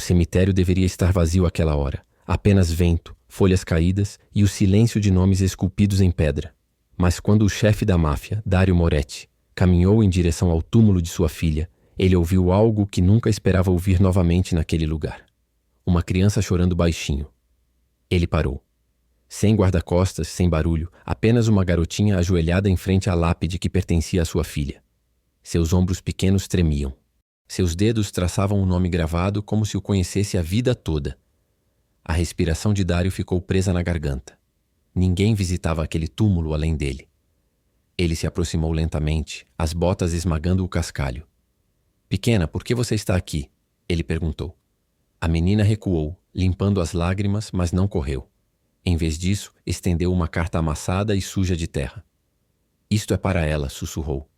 cemitério deveria estar vazio àquela hora. Apenas vento, folhas caídas e o silêncio de nomes esculpidos em pedra. Mas quando o chefe da máfia, Dario Moretti, caminhou em direção ao túmulo de sua filha, ele ouviu algo que nunca esperava ouvir novamente naquele lugar. Uma criança chorando baixinho. Ele parou. Sem guarda-costas, sem barulho, apenas uma garotinha ajoelhada em frente à lápide que pertencia à sua filha. Seus ombros pequenos tremiam. Seus dedos traçavam um nome gravado como se o conhecesse a vida toda. A respiração de Dario ficou presa na garganta. Ninguém visitava aquele túmulo além dele. Ele se aproximou lentamente, as botas esmagando o cascalho. "Pequena, por que você está aqui?" ele perguntou. A menina recuou, limpando as lágrimas, mas não correu. Em vez disso, estendeu uma carta amassada e suja de terra. "Isto é para ela", sussurrou.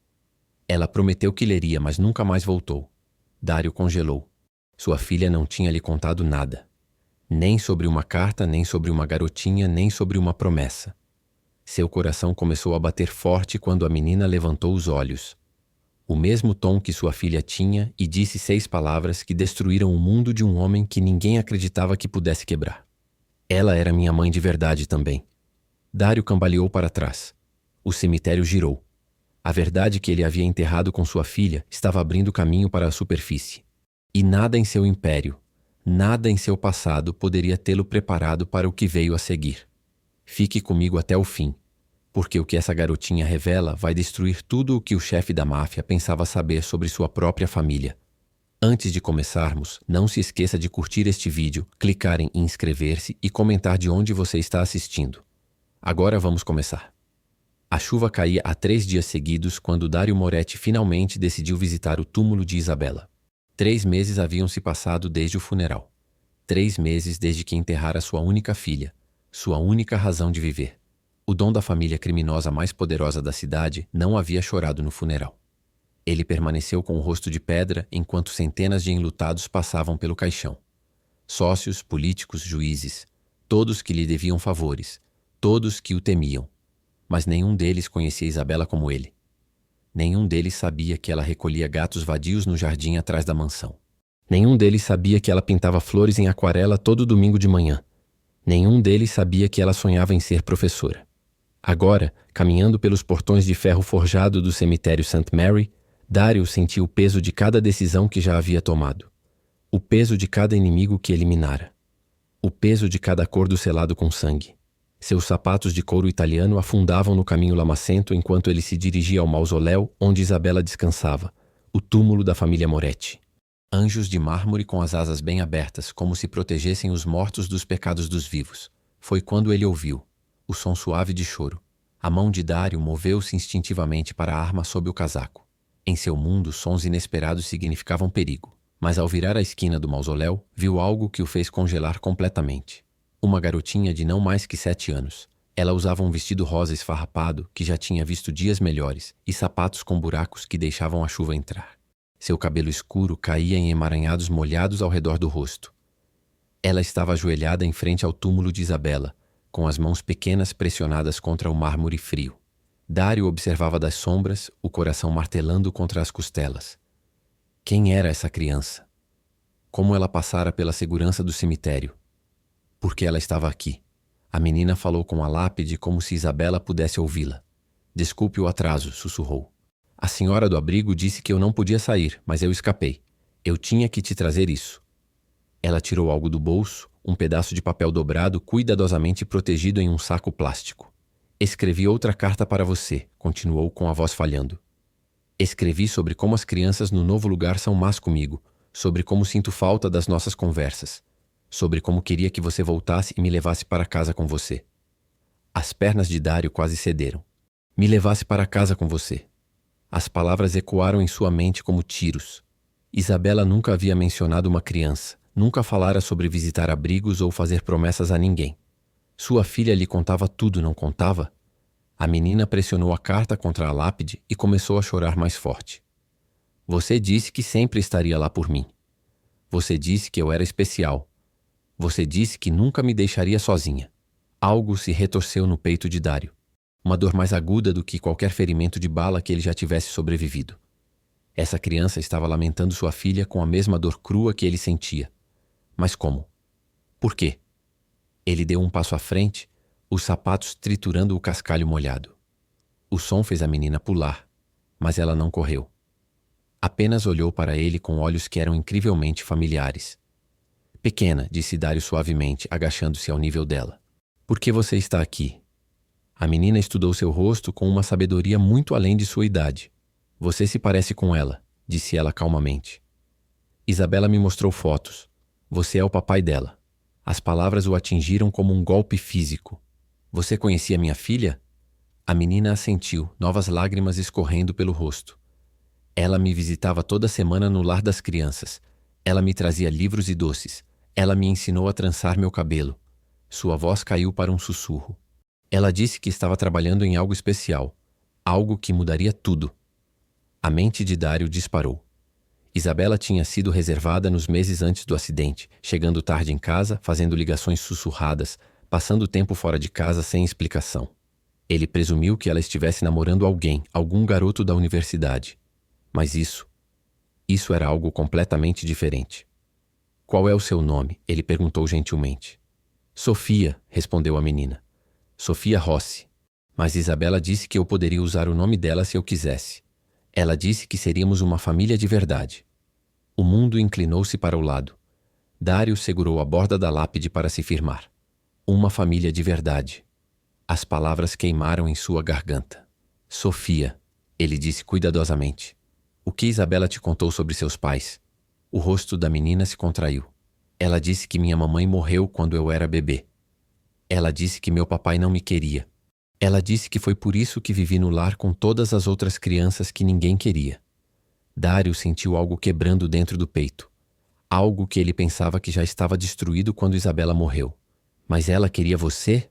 Ela prometeu que leria, mas nunca mais voltou. Dario congelou. Sua filha não tinha lhe contado nada. Nem sobre uma carta, nem sobre uma garotinha, nem sobre uma promessa. Seu coração começou a bater forte quando a menina levantou os olhos. O mesmo tom que sua filha tinha, e disse 6 palavras que destruíram o mundo de um homem que ninguém acreditava que pudesse quebrar. Ela era minha mãe de verdade também. Dario cambaleou para trás. O cemitério girou. A verdade que ele havia enterrado com sua filha estava abrindo caminho para a superfície. E nada em seu império, nada em seu passado poderia tê-lo preparado para o que veio a seguir. Fique comigo até o fim, porque o que essa garotinha revela vai destruir tudo o que o chefe da máfia pensava saber sobre sua própria família. Antes de começarmos, não se esqueça de curtir este vídeo, clicar em inscrever-se e comentar de onde você está assistindo. Agora vamos começar. A chuva caía há 3 dias seguidos quando Dario Moretti finalmente decidiu visitar o túmulo de Isabella. 3 meses haviam se passado desde o funeral. 3 meses desde que enterrara sua única filha, sua única razão de viver. O dom da família criminosa mais poderosa da cidade não havia chorado no funeral. Ele permaneceu com o rosto de pedra enquanto centenas de enlutados passavam pelo caixão. Sócios, políticos, juízes, todos que lhe deviam favores, todos que o temiam. Mas nenhum deles conhecia Isabella como ele. Nenhum deles sabia que ela recolhia gatos vadios no jardim atrás da mansão. Nenhum deles sabia que ela pintava flores em aquarela todo domingo de manhã. Nenhum deles sabia que ela sonhava em ser professora. Agora, caminhando pelos portões de ferro forjado do cemitério St. Mary, Dario sentiu o peso de cada decisão que já havia tomado. O peso de cada inimigo que eliminara. O peso de cada acordo selado com sangue. Seus sapatos de couro italiano afundavam no caminho lamacento enquanto ele se dirigia ao mausoléu onde Isabella descansava, o túmulo da família Moretti. Anjos de mármore com as asas bem abertas, como se protegessem os mortos dos pecados dos vivos. Foi quando ele ouviu o som suave de choro. A mão de Dario moveu-se instintivamente para a arma sob o casaco. Em seu mundo, sons inesperados significavam perigo. Mas ao virar a esquina do mausoléu, viu algo que o fez congelar completamente. Uma garotinha de não mais que 7 anos. Ela usava um vestido rosa esfarrapado que já tinha visto dias melhores e sapatos com buracos que deixavam a chuva entrar. Seu cabelo escuro caía em emaranhados molhados ao redor do rosto. Ela estava ajoelhada em frente ao túmulo de Isabella, com as mãos pequenas pressionadas contra o mármore frio. Dario observava das sombras, o coração martelando contra as costelas. Quem era essa criança? Como ela passara pela segurança do cemitério? Por que ela estava aqui? A menina falou com a lápide como se Isabella pudesse ouvi-la. "Desculpe o atraso", sussurrou. "A senhora do abrigo disse que eu não podia sair, mas eu escapei. Eu tinha que te trazer isso." Ela tirou algo do bolso, um pedaço de papel dobrado cuidadosamente protegido em um saco plástico. "Escrevi outra carta para você", continuou com a voz falhando. "Escrevi sobre como as crianças no novo lugar são más comigo, sobre como sinto falta das nossas conversas, sobre como queria que você voltasse e me levasse para casa com você." As pernas de Dario quase cederam. "Me levasse para casa com você." As palavras ecoaram em sua mente como tiros. Isabella nunca havia mencionado uma criança, nunca falara sobre visitar abrigos ou fazer promessas a ninguém. Sua filha lhe contava tudo, não contava? A menina pressionou a carta contra a lápide e começou a chorar mais forte. "Você disse que sempre estaria lá por mim. Você disse que eu era especial. Você disse que nunca me deixaria sozinha." Algo se retorceu no peito de Dario. Uma dor mais aguda do que qualquer ferimento de bala que ele já tivesse sobrevivido. Essa criança estava lamentando sua filha com a mesma dor crua que ele sentia. Mas como? Por quê? Ele deu um passo à frente, os sapatos triturando o cascalho molhado. O som fez a menina pular, mas ela não correu. Apenas olhou para ele com olhos que eram incrivelmente familiares. Pequena, disse Dário suavemente, agachando-se ao nível dela. Por que você está aqui? A menina estudou seu rosto com uma sabedoria muito além de sua idade. Você se parece com ela, disse ela calmamente. Isabela me mostrou fotos. Você é o papai dela. As palavras o atingiram como um golpe físico. Você conhecia minha filha? A menina assentiu, novas lágrimas escorrendo pelo rosto. Ela me visitava toda semana no lar das crianças. Ela me trazia livros e doces. Ela me ensinou a trançar meu cabelo. Sua voz caiu para um sussurro. Ela disse que estava trabalhando em algo especial. Algo que mudaria tudo. A mente de Dário disparou. Isabela tinha sido reservada nos meses antes do acidente, chegando tarde em casa, fazendo ligações sussurradas, passando tempo fora de casa sem explicação. Ele presumiu que ela estivesse namorando alguém, algum garoto da universidade. Mas isso era algo completamente diferente. Qual é o seu nome? Ele perguntou gentilmente. Sofia, respondeu a menina. Sofia Rossi. Mas Isabela disse que eu poderia usar o nome dela se eu quisesse. Ela disse que seríamos uma família de verdade. O mundo inclinou-se para o lado. Dário segurou a borda da lápide para se firmar. Uma família de verdade. As palavras queimaram em sua garganta. Sofia, ele disse cuidadosamente. O que Isabela te contou sobre seus pais? O rosto da menina se contraiu. Ela disse que minha mamãe morreu quando eu era bebê. Ela disse que meu papai não me queria. Ela disse que foi por isso que vivi no lar com todas as outras crianças que ninguém queria. Dário sentiu algo quebrando dentro do peito. Algo que ele pensava que já estava destruído quando Isabela morreu. Mas ela queria você?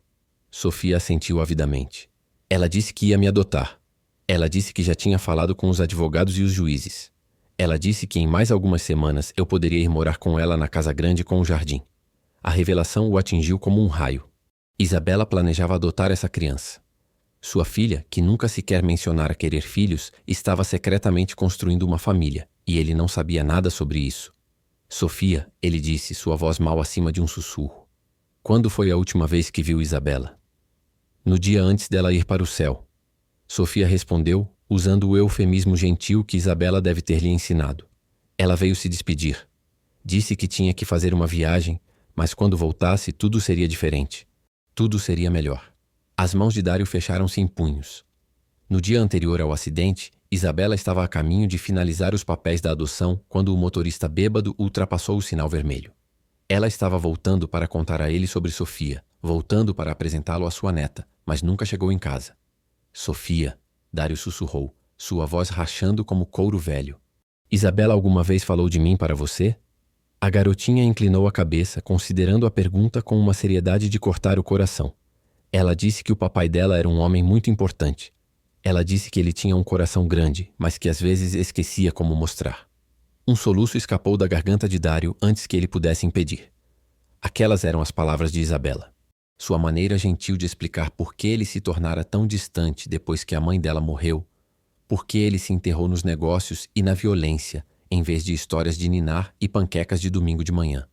Sofia assentiu avidamente. Ela disse que ia me adotar. Ela disse que já tinha falado com os advogados e os juízes. Ela disse que em mais algumas semanas eu poderia ir morar com ela na casa grande com o jardim. A revelação o atingiu como um raio. Isabela planejava adotar essa criança. Sua filha, que nunca sequer mencionara querer filhos, estava secretamente construindo uma família, e ele não sabia nada sobre isso. Sofia, ele disse, sua voz mal acima de um sussurro. Quando foi a última vez que viu Isabela? No dia antes dela ir para o céu. Sofia respondeu, usando o eufemismo gentil que Isabela deve ter lhe ensinado. Ela veio se despedir. Disse que tinha que fazer uma viagem, mas quando voltasse tudo seria diferente. Tudo seria melhor. As mãos de Dário fecharam-se em punhos. No dia anterior ao acidente, Isabela estava a caminho de finalizar os papéis da adoção quando o motorista bêbado ultrapassou o sinal vermelho. Ela estava voltando para contar a ele sobre Sofia, voltando para apresentá-lo à sua neta, mas nunca chegou em casa. Sofia, Dário sussurrou, sua voz rachando como couro velho. Isabela alguma vez falou de mim para você? A garotinha inclinou a cabeça, considerando a pergunta com uma seriedade de cortar o coração. Ela disse que o papai dela era um homem muito importante. Ela disse que ele tinha um coração grande, mas que às vezes esquecia como mostrar. Um soluço escapou da garganta de Dário antes que ele pudesse impedir. Aquelas eram as palavras de Isabela. Sua maneira gentil de explicar por que ele se tornara tão distante depois que a mãe dela morreu, por que ele se enterrou nos negócios e na violência, em vez de histórias de ninar e panquecas de domingo de manhã.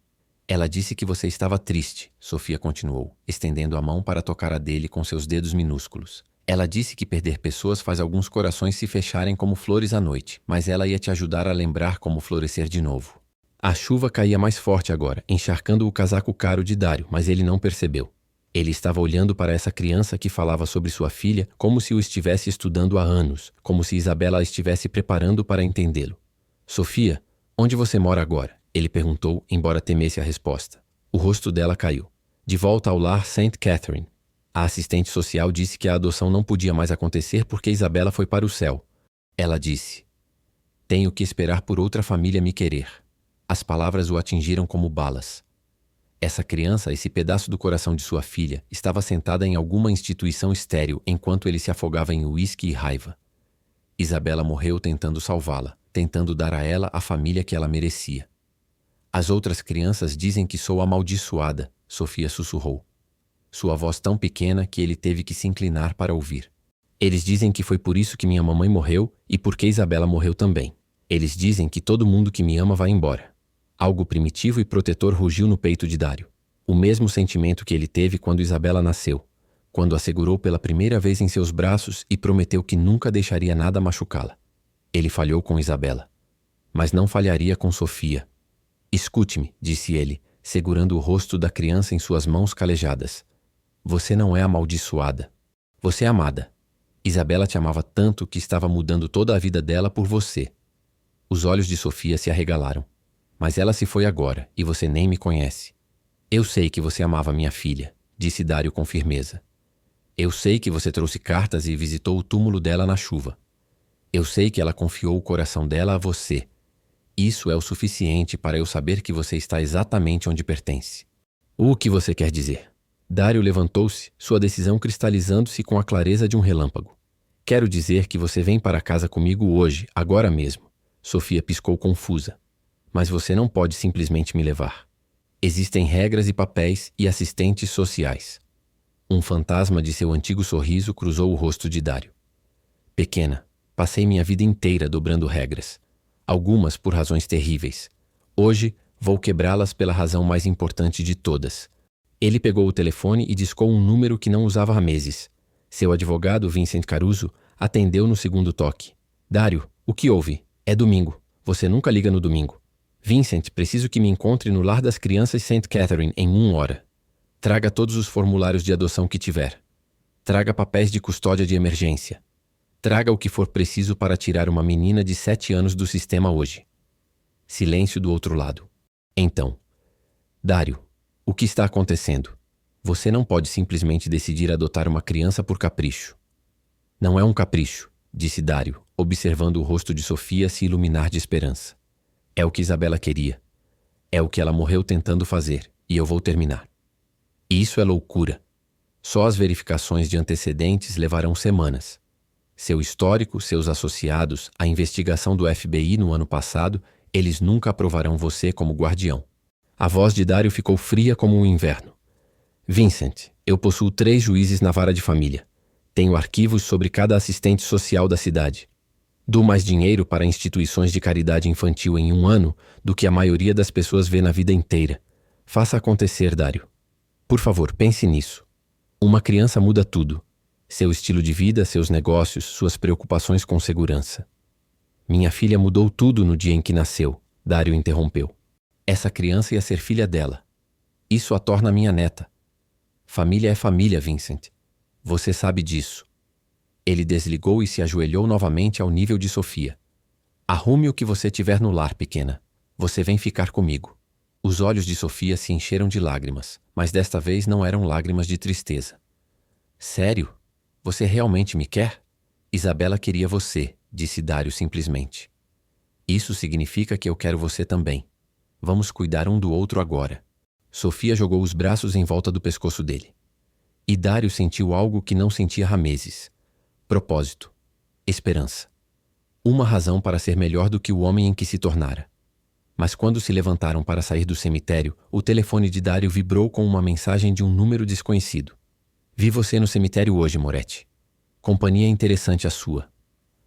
Ela disse que você estava triste, Sofia continuou, estendendo a mão para tocar a dele com seus dedos minúsculos. Ela disse que perder pessoas faz alguns corações se fecharem como flores à noite, mas ela ia te ajudar a lembrar como florescer de novo. A chuva caía mais forte agora, encharcando o casaco caro de Dário, mas ele não percebeu. Ele estava olhando para essa criança que falava sobre sua filha como se o estivesse estudando há anos, como se Isabela a estivesse preparando para entendê-lo. Sofia, onde você mora agora? Ele perguntou, embora temesse a resposta. O rosto dela caiu. De volta ao lar St. Catherine. A assistente social disse que a adoção não podia mais acontecer porque Isabela foi para o céu. Ela disse: tenho que esperar por outra família me querer. As palavras o atingiram como balas. Essa criança, esse pedaço do coração de sua filha, estava sentada em alguma instituição estéril enquanto ele se afogava em uísque e raiva. Isabela morreu tentando salvá-la, tentando dar a ela a família que ela merecia. As outras crianças dizem que sou amaldiçoada, Sofia sussurrou. Sua voz tão pequena que ele teve que se inclinar para ouvir. Eles dizem que foi por isso que minha mamãe morreu e porque Isabela morreu também. Eles dizem que todo mundo que me ama vai embora. Algo primitivo e protetor rugiu no peito de Dário. O mesmo sentimento que ele teve quando Isabela nasceu, quando a segurou pela primeira vez em seus braços e prometeu que nunca deixaria nada machucá-la. Ele falhou com Isabela, mas não falharia com Sofia. Escute-me, disse ele, segurando o rosto da criança em suas mãos calejadas. Você não é amaldiçoada. Você é amada. Isabela te amava tanto que estava mudando toda a vida dela por você. Os olhos de Sofia se arregalaram. Mas ela se foi agora, e você nem me conhece. Eu sei que você amava minha filha, disse Dário com firmeza. Eu sei que você trouxe cartas e visitou o túmulo dela na chuva. Eu sei que ela confiou o coração dela a você. Isso é o suficiente para eu saber que você está exatamente onde pertence. O que você quer dizer? Dário levantou-se, sua decisão cristalizando-se com a clareza de um relâmpago. Quero dizer que você vem para casa comigo hoje, agora mesmo. Sofia piscou confusa. Mas você não pode simplesmente me levar. Existem regras e papéis e assistentes sociais. Um fantasma de seu antigo sorriso cruzou o rosto de Dário. Pequena, passei minha vida inteira dobrando regras. Algumas por razões terríveis. Hoje, vou quebrá-las pela razão mais importante de todas. Ele pegou o telefone e discou um número que não usava há meses. Seu advogado, Vincent Caruso, atendeu no segundo toque. Dário, o que houve? É domingo. Você nunca liga no domingo. Vincent, preciso que me encontre no Lar das Crianças St. Catherine em 1 hora. Traga todos os formulários de adoção que tiver. Traga papéis de custódia de emergência. Traga o que for preciso para tirar uma menina de 7 anos do sistema hoje. Silêncio do outro lado. Então, Dário, o que está acontecendo? Você não pode simplesmente decidir adotar uma criança por capricho. Não é um capricho, disse Dário, observando o rosto de Sofia se iluminar de esperança. É o que Isabela queria. É o que ela morreu tentando fazer, e eu vou terminar. Isso é loucura. Só as verificações de antecedentes levarão semanas. Seu histórico, seus associados, a investigação do FBI no ano passado, eles nunca aprovarão você como guardião. A voz de Dário ficou fria como o inverno. Vincent, eu possuo 3 juízes na vara de família. Tenho arquivos sobre cada assistente social da cidade. Dou mais dinheiro para instituições de caridade infantil em 1 ano do que a maioria das pessoas vê na vida inteira. Faça acontecer, Dário. Por favor, pense nisso. Uma criança muda tudo. Seu estilo de vida, seus negócios, suas preocupações com segurança. Minha filha mudou tudo no dia em que nasceu, Dário interrompeu. Essa criança ia ser filha dela. Isso a torna minha neta. Família é família, Vincent. Você sabe disso. Ele desligou e se ajoelhou novamente ao nível de Sofia. Arrume o que você tiver no lar, pequena. Você vem ficar comigo. Os olhos de Sofia se encheram de lágrimas, mas desta vez não eram lágrimas de tristeza. Sério? Você realmente me quer? Isabela queria você, disse Dário simplesmente. Isso significa que eu quero você também. Vamos cuidar um do outro agora. Sofia jogou os braços em volta do pescoço dele. E Dário sentiu algo que não sentia há meses. Propósito. Esperança. Uma razão para ser melhor do que o homem em que se tornara. Mas quando se levantaram para sair do cemitério, o telefone de Dário vibrou com uma mensagem de um número desconhecido. Vi você no cemitério hoje, Moretti. Companhia interessante a sua.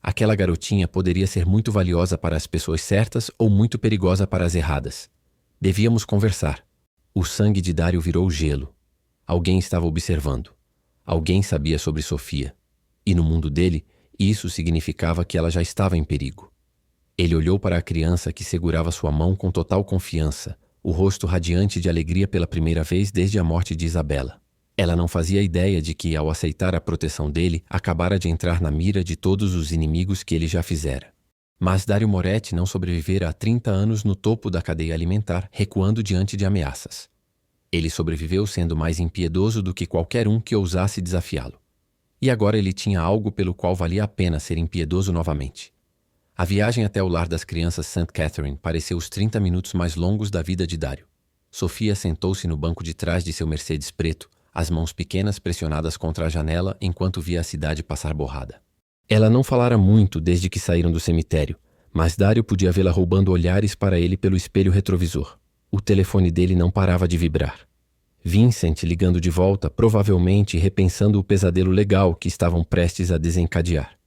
Aquela garotinha poderia ser muito valiosa para as pessoas certas ou muito perigosa para as erradas. Devíamos conversar. O sangue de Dário virou gelo. Alguém estava observando. Alguém sabia sobre Sofia. E no mundo dele, isso significava que ela já estava em perigo. Ele olhou para a criança que segurava sua mão com total confiança, o rosto radiante de alegria pela primeira vez desde a morte de Isabela. Ela não fazia ideia de que, ao aceitar a proteção dele, acabara de entrar na mira de todos os inimigos que ele já fizera. Mas Dário Moretti não sobrevivera há 30 anos no topo da cadeia alimentar, recuando diante de ameaças. Ele sobreviveu sendo mais impiedoso do que qualquer um que ousasse desafiá-lo. E agora ele tinha algo pelo qual valia a pena ser impiedoso novamente. A viagem até o lar das crianças St. Catherine pareceu os 30 minutos mais longos da vida de Dário. Sofia sentou-se no banco de trás de seu Mercedes preto, as mãos pequenas pressionadas contra a janela enquanto via a cidade passar borrada. Ela não falara muito desde que saíram do cemitério, mas Dário podia vê-la roubando olhares para ele pelo espelho retrovisor. O telefone dele não parava de vibrar. Vincent ligando de volta, provavelmente repensando o pesadelo legal que estavam prestes a desencadear.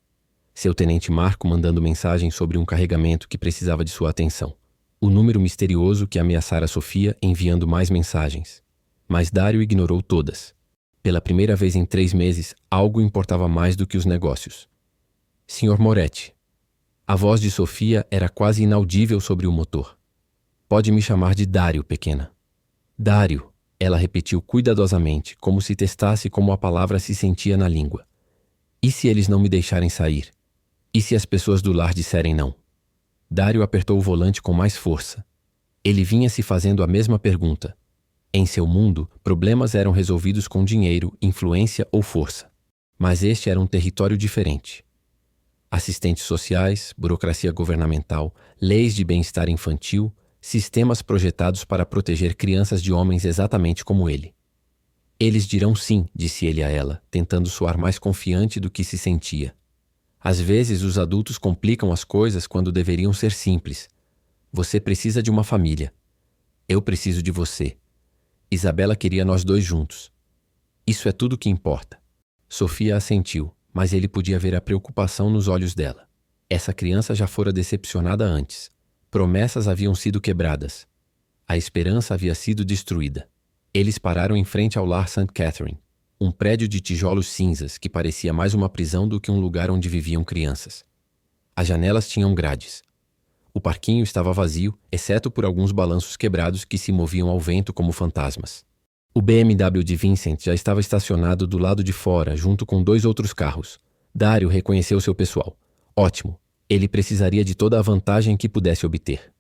Seu tenente Marco mandando mensagem sobre um carregamento que precisava de sua atenção. o número misterioso que ameaçara Sofia enviando mais mensagens. Mas Dario ignorou todas. Pela primeira vez em 3 meses, algo importava mais do que os negócios. Sr. Moretti. A voz de Sofia era quase inaudível sobre o motor. Pode me chamar de Dario, pequena. Dario, ela repetiu cuidadosamente, como se testasse como a palavra se sentia na língua. E se eles não me deixarem sair? E se as pessoas do lar disserem não? Dario apertou o volante com mais força. Ele vinha se fazendo a mesma pergunta. Em seu mundo, problemas eram resolvidos com dinheiro, influência ou força. Mas este era um território diferente. Assistentes sociais, burocracia governamental, leis de bem-estar infantil, sistemas projetados para proteger crianças de homens exatamente como ele. Eles dirão sim, disse ele a ela, tentando soar mais confiante do que se sentia. Às vezes os adultos complicam as coisas quando deveriam ser simples. Você precisa de uma família. Eu preciso de você. Isabela queria nós dois juntos. Isso é tudo que importa. Sofia assentiu, mas ele podia ver a preocupação nos olhos dela. Essa criança já fora decepcionada antes. Promessas haviam sido quebradas. A esperança havia sido destruída. Eles pararam em frente ao lar St. Catherine, um prédio de tijolos cinzas que parecia mais uma prisão do que um lugar onde viviam crianças. As janelas tinham grades. O parquinho estava vazio, exceto por alguns balanços quebrados que se moviam ao vento como fantasmas. O BMW de Vincent já estava estacionado do lado de fora, junto com 2 outros carros. Dario reconheceu seu pessoal. Ótimo. Ele precisaria de toda a vantagem que pudesse obter.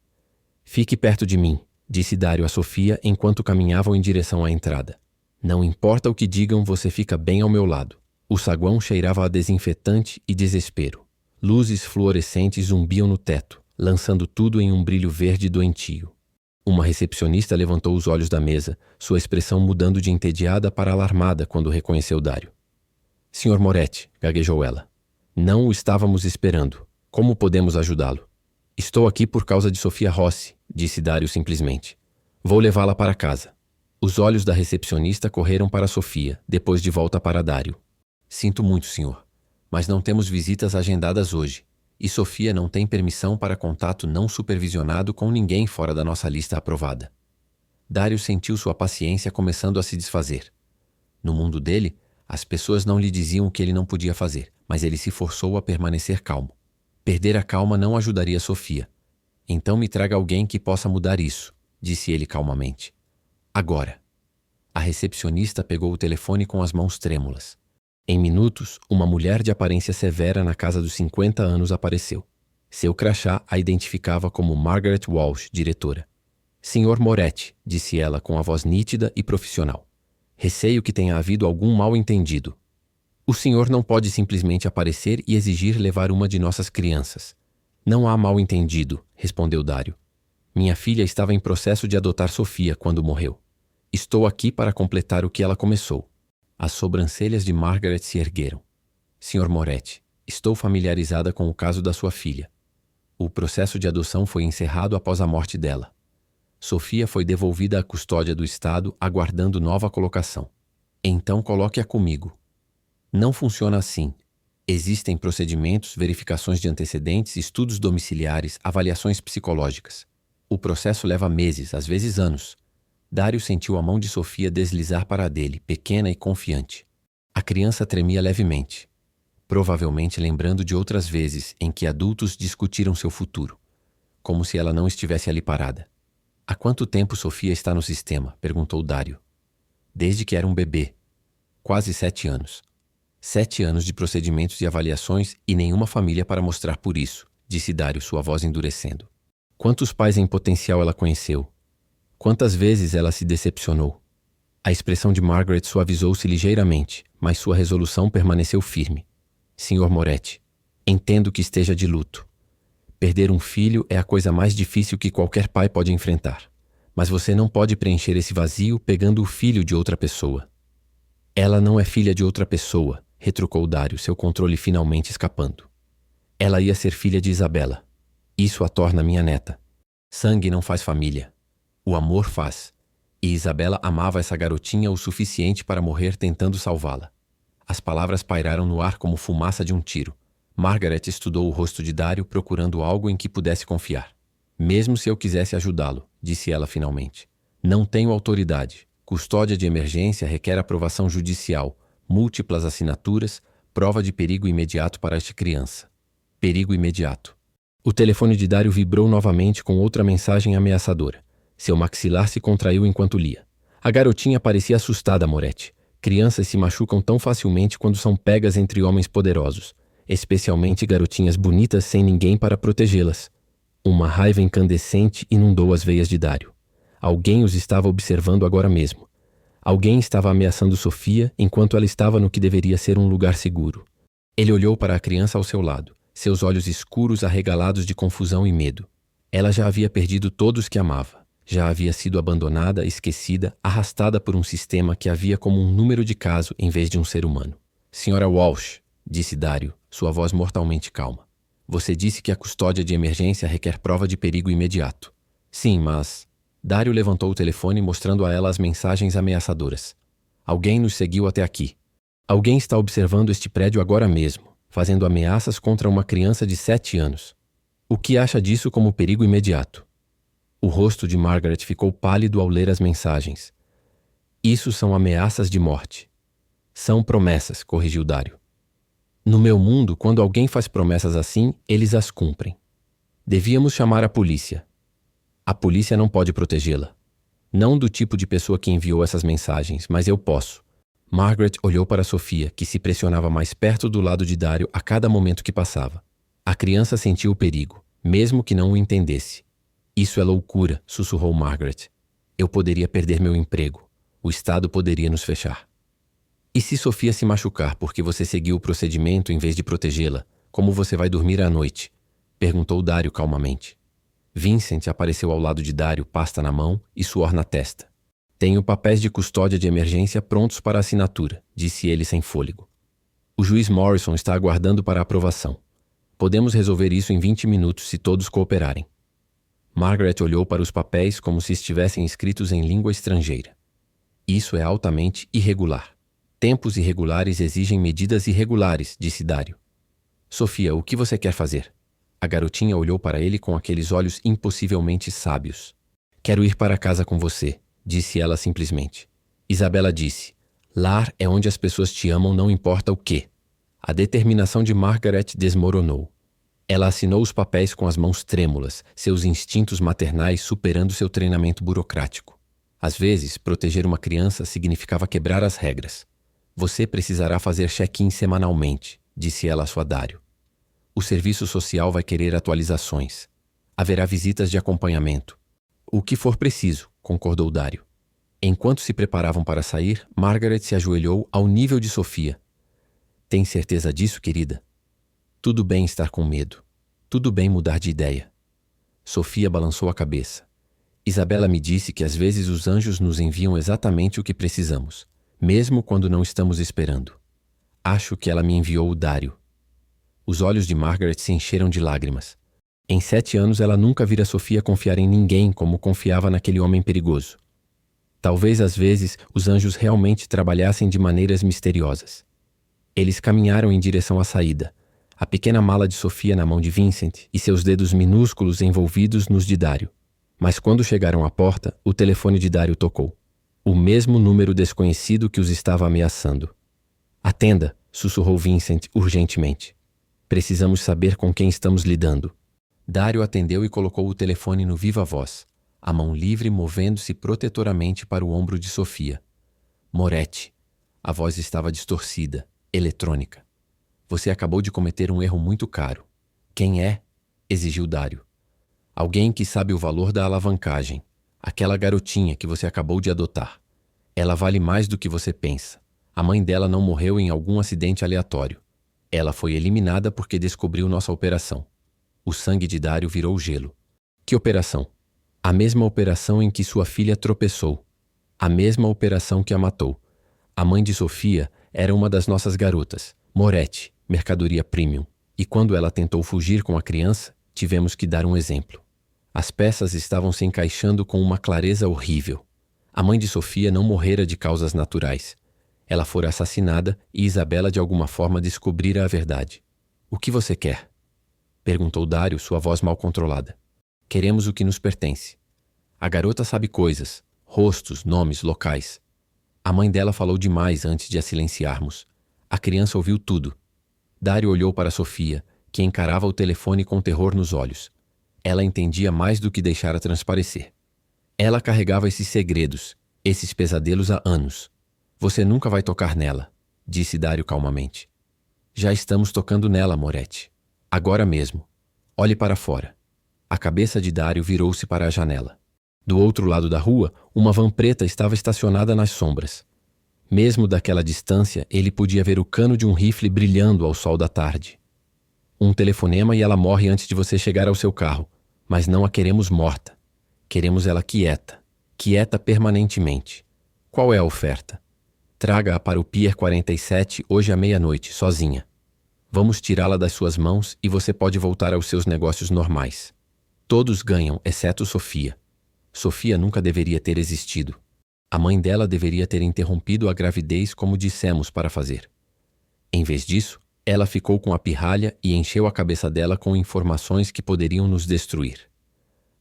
Fique perto de mim, disse Dario a Sofia enquanto caminhavam em direção à entrada. Não importa o que digam, você fica bem ao meu lado. O saguão cheirava a desinfetante e desespero. Luzes fluorescentes zumbiam no teto, lançando tudo em um brilho verde doentio. Uma recepcionista levantou os olhos da mesa, sua expressão mudando de entediada para alarmada quando reconheceu Dario. Sr. Moretti, gaguejou ela. Não o estávamos esperando. Como podemos ajudá-lo? Estou aqui por causa de Sofia Rossi, disse Dario simplesmente. Vou levá-la para casa. Os olhos da recepcionista correram para Sofia, depois de volta para Dario. Sinto muito, senhor, mas não temos visitas agendadas hoje. E Sofia não tem permissão para contato não supervisionado com ninguém fora da nossa lista aprovada. Dario sentiu sua paciência começando a se desfazer. No mundo dele, as pessoas não lhe diziam o que ele não podia fazer, mas ele se forçou a permanecer calmo. Perder a calma não ajudaria Sofia. Então me traga alguém que possa mudar isso, disse ele calmamente. Agora. A recepcionista pegou o telefone com as mãos trêmulas. Em minutos, uma mulher de aparência severa na casa dos 50 anos apareceu. Seu crachá a identificava como Margaret Walsh, diretora. Sr. Moretti, disse ela com a voz nítida e profissional. Receio que tenha havido algum mal-entendido. O senhor não pode simplesmente aparecer e exigir levar uma de nossas crianças. Não há mal-entendido, respondeu Dario. Minha filha estava em processo de adotar Sofia quando morreu. Estou aqui para completar o que ela começou. As sobrancelhas de Margaret se ergueram. Sr. Moretti, estou familiarizada com o caso da sua filha. O processo de adoção foi encerrado após a morte dela. Sofia foi devolvida à custódia do Estado, aguardando nova colocação. Então coloque-a comigo. Não funciona assim. Existem procedimentos, verificações de antecedentes, estudos domiciliares, avaliações psicológicas. O processo leva meses, às vezes anos. Dario sentiu a mão de Sofia deslizar para a dele, pequena e confiante. A criança tremia levemente, provavelmente lembrando de outras vezes em que adultos discutiram seu futuro, como se ela não estivesse ali parada. Há quanto tempo Sofia está no sistema? Perguntou Dario. Desde que era um bebê. Quase 7 anos. 7 anos de procedimentos e avaliações e nenhuma família para mostrar por isso, disse Dario, sua voz endurecendo. Quantos pais em potencial ela conheceu? Quantas vezes ela se decepcionou? A expressão de Margaret suavizou-se ligeiramente, mas sua resolução permaneceu firme. Sr. Moretti, entendo que esteja de luto. Perder um filho é a coisa mais difícil que qualquer pai pode enfrentar. Mas você não pode preencher esse vazio pegando o filho de outra pessoa. Ela não é filha de outra pessoa, retrucou Dario, seu controle finalmente escapando. Ela ia ser filha de Isabela. Isso a torna minha neta. Sangue não faz família. O amor faz. E Isabela amava essa garotinha o suficiente para morrer tentando salvá-la. As palavras pairaram no ar como fumaça de um tiro. Margaret estudou o rosto de Dario procurando algo em que pudesse confiar. Mesmo se eu quisesse ajudá-lo, disse ela finalmente. Não tenho autoridade. Custódia de emergência requer aprovação judicial, múltiplas assinaturas, prova de perigo imediato para esta criança. Perigo imediato. O telefone de Dario vibrou novamente com outra mensagem ameaçadora. Seu maxilar se contraiu enquanto lia. A garotinha parecia assustada, Moretti. Crianças se machucam tão facilmente quando são pegas entre homens poderosos, especialmente garotinhas bonitas sem ninguém para protegê-las. Uma raiva incandescente inundou as veias de Dario. Alguém os estava observando agora mesmo. Alguém estava ameaçando Sofia enquanto ela estava no que deveria ser um lugar seguro. Ele olhou para a criança ao seu lado, seus olhos escuros arregalados de confusão e medo. Ela já havia perdido todos que amava. Já havia sido abandonada, esquecida, arrastada por um sistema que a via como um número de caso em vez de um ser humano. Senhora Walsh, disse Dario, sua voz mortalmente calma. Você disse que a custódia de emergência requer prova de perigo imediato. Sim, mas... Dario levantou o telefone mostrando a ela as mensagens ameaçadoras. Alguém nos seguiu até aqui. Alguém está observando este prédio agora mesmo, fazendo ameaças contra uma criança de 7 anos. O que acha disso como perigo imediato? O rosto de Margaret ficou pálido ao ler as mensagens. Isso são ameaças de morte. São promessas, corrigiu Dario. No meu mundo, quando alguém faz promessas assim, eles as cumprem. Devíamos chamar a polícia. A polícia não pode protegê-la. Não do tipo de pessoa que enviou essas mensagens, mas eu posso. Margaret olhou para Sofia, que se pressionava mais perto do lado de Dario a cada momento que passava. A criança sentiu o perigo, mesmo que não o entendesse. Isso é loucura, sussurrou Margaret. Eu poderia perder meu emprego. O Estado poderia nos fechar. E se Sofia se machucar porque você seguiu o procedimento em vez de protegê-la, como você vai dormir à noite? Perguntou Dario calmamente. Vincent apareceu ao lado de Dario, pasta na mão e suor na testa. Tenho papéis de custódia de emergência prontos para assinatura, disse ele sem fôlego. O juiz Morrison está aguardando para aprovação. Podemos resolver isso em 20 minutos se todos cooperarem. Margaret olhou para os papéis como se estivessem escritos em língua estrangeira. Isso é altamente irregular. Tempos irregulares exigem medidas irregulares, disse Dario. Sofia, o que você quer fazer? A garotinha olhou para ele com aqueles olhos impossivelmente sábios. Quero ir para casa com você, disse ela simplesmente. Isabela disse, lar é onde as pessoas te amam não importa o quê. A determinação de Margaret desmoronou. Ela assinou os papéis com as mãos trêmulas, seus instintos maternais superando seu treinamento burocrático. Às vezes, proteger uma criança significava quebrar as regras. Você precisará fazer check-in semanalmente, disse ela a sua Dario. O serviço social vai querer atualizações. Haverá visitas de acompanhamento. O que for preciso, concordou Dario. Enquanto se preparavam para sair, Margaret se ajoelhou ao nível de Sofia. Tem certeza disso, querida? Tudo bem estar com medo. Tudo bem mudar de ideia. Sofia balançou a cabeça. Isabela me disse que às vezes os anjos nos enviam exatamente o que precisamos, mesmo quando não estamos esperando. Acho que ela me enviou o Dario. Os olhos de Margaret se encheram de lágrimas. Em 7 anos ela nunca vira Sofia confiar em ninguém como confiava naquele homem perigoso. Talvez às vezes os anjos realmente trabalhassem de maneiras misteriosas. Eles caminharam em direção à saída, a pequena mala de Sofia na mão de Vincent e seus dedos minúsculos envolvidos nos de Dario. Mas quando chegaram à porta, o telefone de Dario tocou. O mesmo número desconhecido que os estava ameaçando. Atenda, sussurrou Vincent urgentemente. Precisamos saber com quem estamos lidando. Dario atendeu e colocou o telefone no viva voz, a mão livre movendo-se protetoramente para o ombro de Sofia. Moretti. A voz estava distorcida, eletrônica. Você acabou de cometer um erro muito caro. Quem é? Exigiu Dario. Alguém que sabe o valor da alavancagem. Aquela garotinha que você acabou de adotar. Ela vale mais do que você pensa. A mãe dela não morreu em algum acidente aleatório. Ela foi eliminada porque descobriu nossa operação. O sangue de Dario virou gelo. Que operação? A mesma operação em que sua filha tropeçou. A mesma operação que a matou. A mãe de Sofia era uma das nossas garotas, Moretti, mercadoria premium. E quando ela tentou fugir com a criança, tivemos que dar um exemplo. As peças estavam se encaixando com uma clareza horrível. A mãe de Sofia não morrera de causas naturais. Ela fora assassinada e Isabela de alguma forma descobrira a verdade. O que você quer? Perguntou Dario, sua voz mal controlada. Queremos o que nos pertence. A garota sabe coisas, rostos, nomes, locais. A mãe dela falou demais antes de a silenciarmos. A criança ouviu tudo. Dário olhou para Sofia, que encarava o telefone com terror nos olhos. Ela entendia mais do que deixara transparecer. Ela carregava esses segredos, esses pesadelos há anos. Você nunca vai tocar nela, disse Dário calmamente. Já estamos tocando nela, Moretti. Agora mesmo. Olhe para fora. A cabeça de Dário virou-se para a janela. Do outro lado da rua, uma van preta estava estacionada nas sombras. Mesmo daquela distância, ele podia ver o cano de um rifle brilhando ao sol da tarde. Um telefonema e ela morre antes de você chegar ao seu carro. Mas não a queremos morta. Queremos ela quieta. Quieta permanentemente. Qual é a oferta? Traga-a para o Pier 47 hoje à meia-noite, sozinha. Vamos tirá-la das suas mãos e você pode voltar aos seus negócios normais. Todos ganham, exceto Sofia. Sofia nunca deveria ter existido. A mãe dela deveria ter interrompido a gravidez como dissemos para fazer. Em vez disso, ela ficou com a pirralha e encheu a cabeça dela com informações que poderiam nos destruir.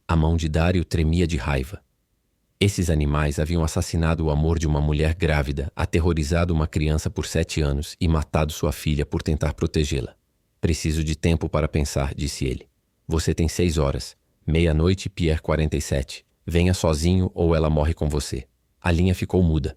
A mão de Dário tremia de raiva. Esses animais haviam assassinado o amor de uma mulher grávida, aterrorizado uma criança por 7 anos e matado sua filha por tentar protegê-la. Preciso de tempo para pensar, disse ele. Você tem 6 horas. Meia-noite, Pier 47. Venha sozinho ou ela morre com você. A linha ficou muda.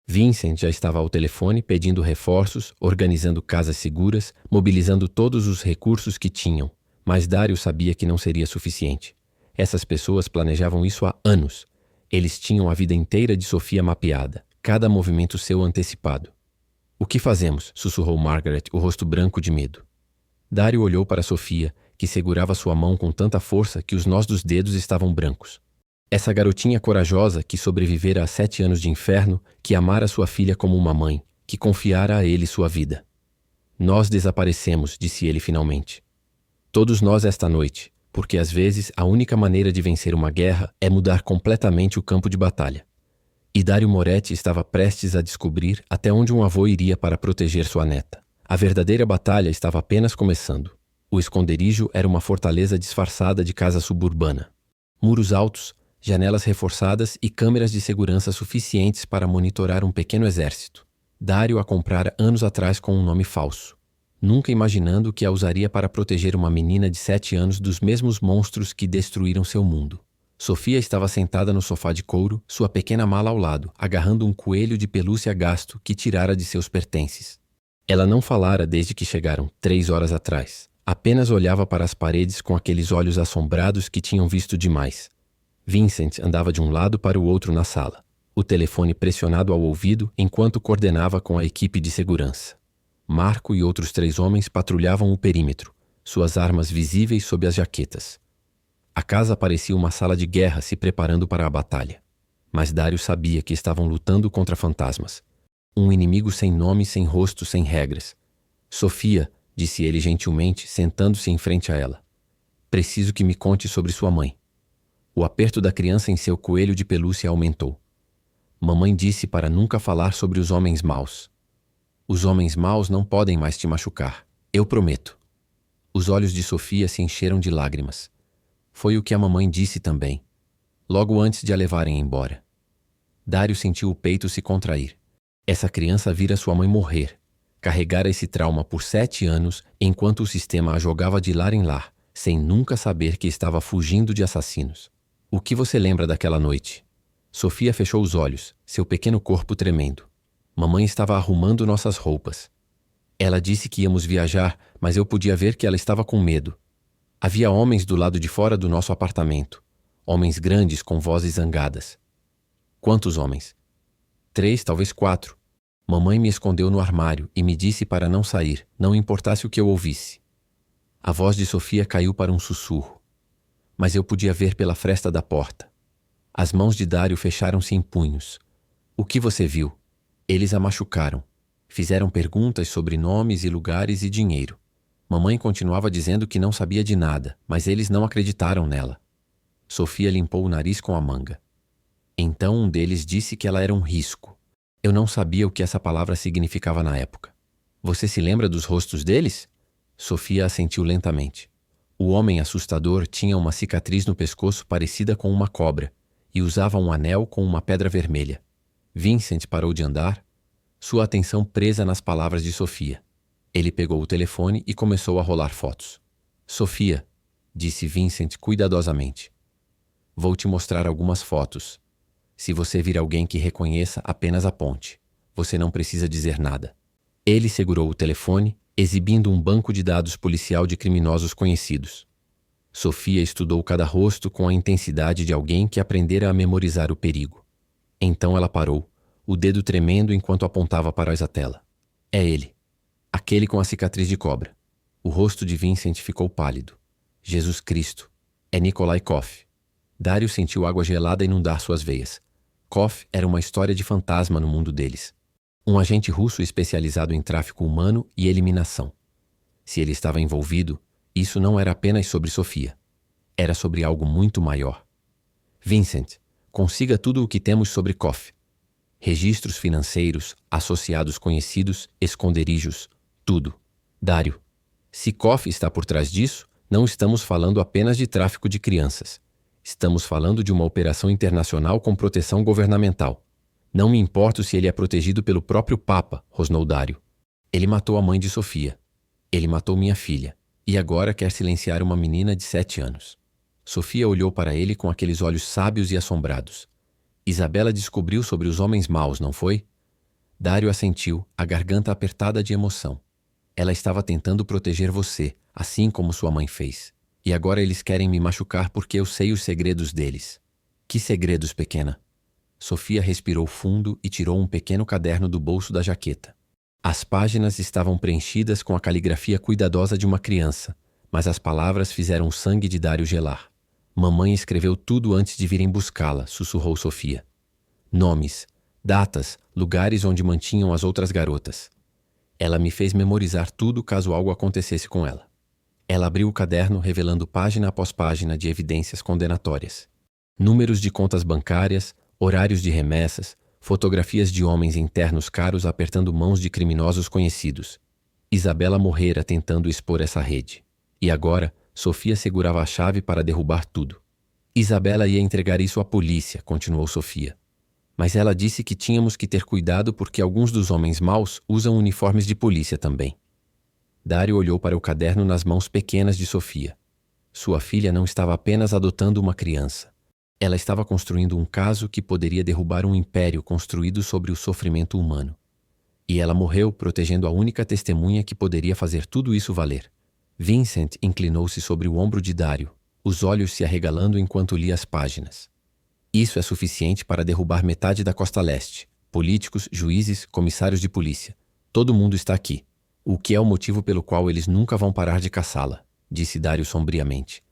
Vincent já estava ao telefone pedindo reforços, organizando casas seguras, mobilizando todos os recursos que tinham. Mas Dário sabia que não seria suficiente. Essas pessoas planejavam isso há anos. Eles tinham a vida inteira de Sofia mapeada, cada movimento seu antecipado. O que fazemos? Sussurrou Margaret, o rosto branco de medo. Dário olhou para Sofia, que segurava sua mão com tanta força que os nós dos dedos estavam brancos. Essa garotinha corajosa que sobrevivera a 7 anos de inferno, que amara sua filha como uma mãe, que confiara a ele sua vida. Nós desaparecemos, disse ele finalmente. Todos nós esta noite, porque às vezes a única maneira de vencer uma guerra é mudar completamente o campo de batalha. E Dário Moretti estava prestes a descobrir até onde um avô iria para proteger sua neta. A verdadeira batalha estava apenas começando. O esconderijo era uma fortaleza disfarçada de casa suburbana. Muros altos, janelas reforçadas e câmeras de segurança suficientes para monitorar um pequeno exército. Dário a comprara anos atrás com um nome falso, nunca imaginando que a usaria para proteger uma menina de 7 anos dos mesmos monstros que destruíram seu mundo. Sofia estava sentada no sofá de couro, sua pequena mala ao lado, agarrando um coelho de pelúcia gasto que tirara de seus pertences. Ela não falara desde que chegaram, 3 horas atrás. Apenas olhava para as paredes com aqueles olhos assombrados que tinham visto demais. Vincent andava de um lado para o outro na sala, o telefone pressionado ao ouvido enquanto coordenava com a equipe de segurança. Marco e outros 3 homens patrulhavam o perímetro, suas armas visíveis sob as jaquetas. A casa parecia uma sala de guerra se preparando para a batalha. Mas Dário sabia que estavam lutando contra fantasmas. Um inimigo sem nome, sem rosto, sem regras. Sofia, disse ele gentilmente, sentando-se em frente a ela. Preciso que me conte sobre sua mãe. O aperto da criança em seu coelho de pelúcia aumentou. Mamãe disse para nunca falar sobre os homens maus. Os homens maus não podem mais te machucar. Eu prometo. Os olhos de Sofia se encheram de lágrimas. Foi o que a mamãe disse também, logo antes de a levarem embora. Dário sentiu o peito se contrair. Essa criança vira sua mãe morrer. Carregara esse trauma por 7 anos enquanto o sistema a jogava de lar em lar, sem nunca saber que estava fugindo de assassinos. O que você lembra daquela noite? Sofia fechou os olhos, seu pequeno corpo tremendo. Mamãe estava arrumando nossas roupas. Ela disse que íamos viajar, mas eu podia ver que ela estava com medo. Havia homens do lado de fora do nosso apartamento. Homens grandes com vozes zangadas. Quantos homens? 3, talvez 4. Mamãe me escondeu no armário e me disse para não sair, não importasse o que eu ouvisse. A voz de Sofia caiu para um sussurro. Mas eu podia ver pela fresta da porta. As mãos de Dário fecharam-se em punhos. O que você viu? Eles a machucaram. Fizeram perguntas sobre nomes e lugares e dinheiro. Mamãe continuava dizendo que não sabia de nada, mas eles não acreditaram nela. Sofia limpou o nariz com a manga. Então um deles disse que ela era um risco. Eu não sabia o que essa palavra significava na época. Você se lembra dos rostos deles? Sofia assentiu lentamente. O homem assustador tinha uma cicatriz no pescoço parecida com uma cobra e usava um anel com uma pedra vermelha. Vincent parou de andar, sua atenção presa nas palavras de Sofia. Ele pegou o telefone e começou a rolar fotos. Sofia, disse Vincent cuidadosamente. Vou te mostrar algumas fotos. Se você vir alguém que reconheça, apenas aponte. Você não precisa dizer nada. Ele segurou o telefone, exibindo um banco de dados policial de criminosos conhecidos. Sofia estudou cada rosto com a intensidade de alguém que aprendera a memorizar o perigo. Então ela parou, o dedo tremendo enquanto apontava para a tela. É ele. Aquele com a cicatriz de cobra. O rosto de Vincent ficou pálido. Jesus Cristo. É Nikolai Koff. Dario sentiu água gelada inundar suas veias. Koff era uma história de fantasma no mundo deles. Um agente russo especializado em tráfico humano e eliminação. Se ele estava envolvido, isso não era apenas sobre Sofia. Era sobre algo muito maior. Vincent, consiga tudo o que temos sobre Koff. Registros financeiros, associados conhecidos, esconderijos, tudo. Dario, se Koff está por trás disso, não estamos falando apenas de tráfico de crianças. Estamos falando de uma operação internacional com proteção governamental. Não me importo se ele é protegido pelo próprio Papa, rosnou Dario. Ele matou a mãe de Sofia. Ele matou minha filha. E agora quer silenciar uma menina de 7 anos. Sofia olhou para ele com aqueles olhos sábios e assombrados. Isabela descobriu sobre os homens maus, não foi? Dario assentiu, a garganta apertada de emoção. Ela estava tentando proteger você, assim como sua mãe fez. E agora eles querem me machucar porque eu sei os segredos deles. Que segredos, pequena? Sofia respirou fundo e tirou um pequeno caderno do bolso da jaqueta. As páginas estavam preenchidas com a caligrafia cuidadosa de uma criança, mas as palavras fizeram o sangue de Dario gelar. Mamãe escreveu tudo antes de virem buscá-la, sussurrou Sofia. Nomes, datas, lugares onde mantinham as outras garotas. Ela me fez memorizar tudo caso algo acontecesse com ela. Ela abriu o caderno revelando página após página de evidências condenatórias. Números de contas bancárias, horários de remessas, fotografias de homens internos caros apertando mãos de criminosos conhecidos. Isabela morrera tentando expor essa rede. E agora, Sofia segurava a chave para derrubar tudo. Isabela ia entregar isso à polícia, continuou Sofia. Mas ela disse que tínhamos que ter cuidado porque alguns dos homens maus usam uniformes de polícia também. Dario olhou para o caderno nas mãos pequenas de Sofia. Sua filha não estava apenas adotando uma criança. Ela estava construindo um caso que poderia derrubar um império construído sobre o sofrimento humano. E ela morreu protegendo a única testemunha que poderia fazer tudo isso valer. Vincent inclinou-se sobre o ombro de Dario, os olhos se arregalando enquanto lia as páginas. Isso é suficiente para derrubar metade da costa leste. Políticos, juízes, comissários de polícia. Todo mundo está aqui. O que é o motivo pelo qual eles nunca vão parar de caçá-la, disse Dario sombriamente.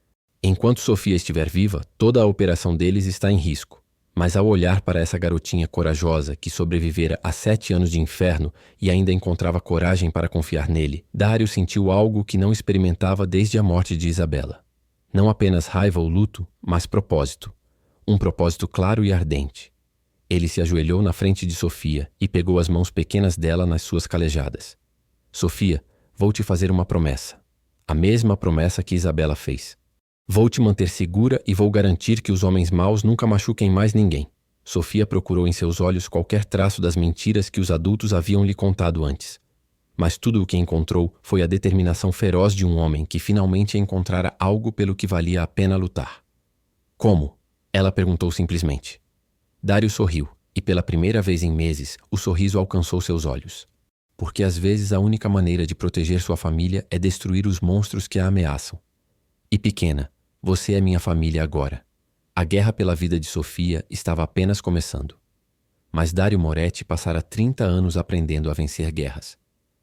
Enquanto Sofia estiver viva, toda a operação deles está em risco. Mas ao olhar para essa garotinha corajosa que sobrevivera a 7 anos de inferno e ainda encontrava coragem para confiar nele, Dario sentiu algo que não experimentava desde a morte de Isabela. Não apenas raiva ou luto, mas propósito. Um propósito claro e ardente. Ele se ajoelhou na frente de Sofia e pegou as mãos pequenas dela nas suas calejadas. Sofia, vou te fazer uma promessa. A mesma promessa que Isabela fez. Vou te manter segura e vou garantir que os homens maus nunca machuquem mais ninguém. Sofia procurou em seus olhos qualquer traço das mentiras que os adultos haviam lhe contado antes. Mas tudo o que encontrou foi a determinação feroz de um homem que finalmente encontrara algo pelo que valia a pena lutar. Como? Ela perguntou simplesmente. Dario sorriu, e pela primeira vez em meses, o sorriso alcançou seus olhos. Porque às vezes a única maneira de proteger sua família é destruir os monstros que a ameaçam. E pequena, você é minha família agora. A guerra pela vida de Sofia estava apenas começando. Mas Dario Moretti passara 30 anos aprendendo a vencer guerras.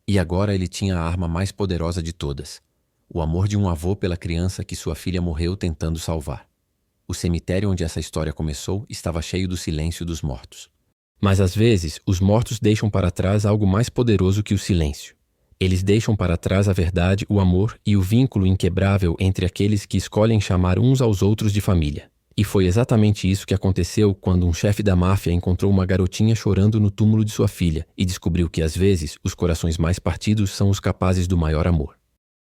E agora ele tinha a arma mais poderosa de todas. O amor de um avô pela criança que sua filha morreu tentando salvar. O cemitério onde essa história começou estava cheio do silêncio dos mortos. Mas às vezes, os mortos deixam para trás algo mais poderoso que o silêncio. Eles deixam para trás a verdade, o amor e o vínculo inquebrável entre aqueles que escolhem chamar uns aos outros de família. E foi exatamente isso que aconteceu quando um chefe da máfia encontrou uma garotinha chorando no túmulo de sua filha e descobriu que às vezes os corações mais partidos são os capazes do maior amor.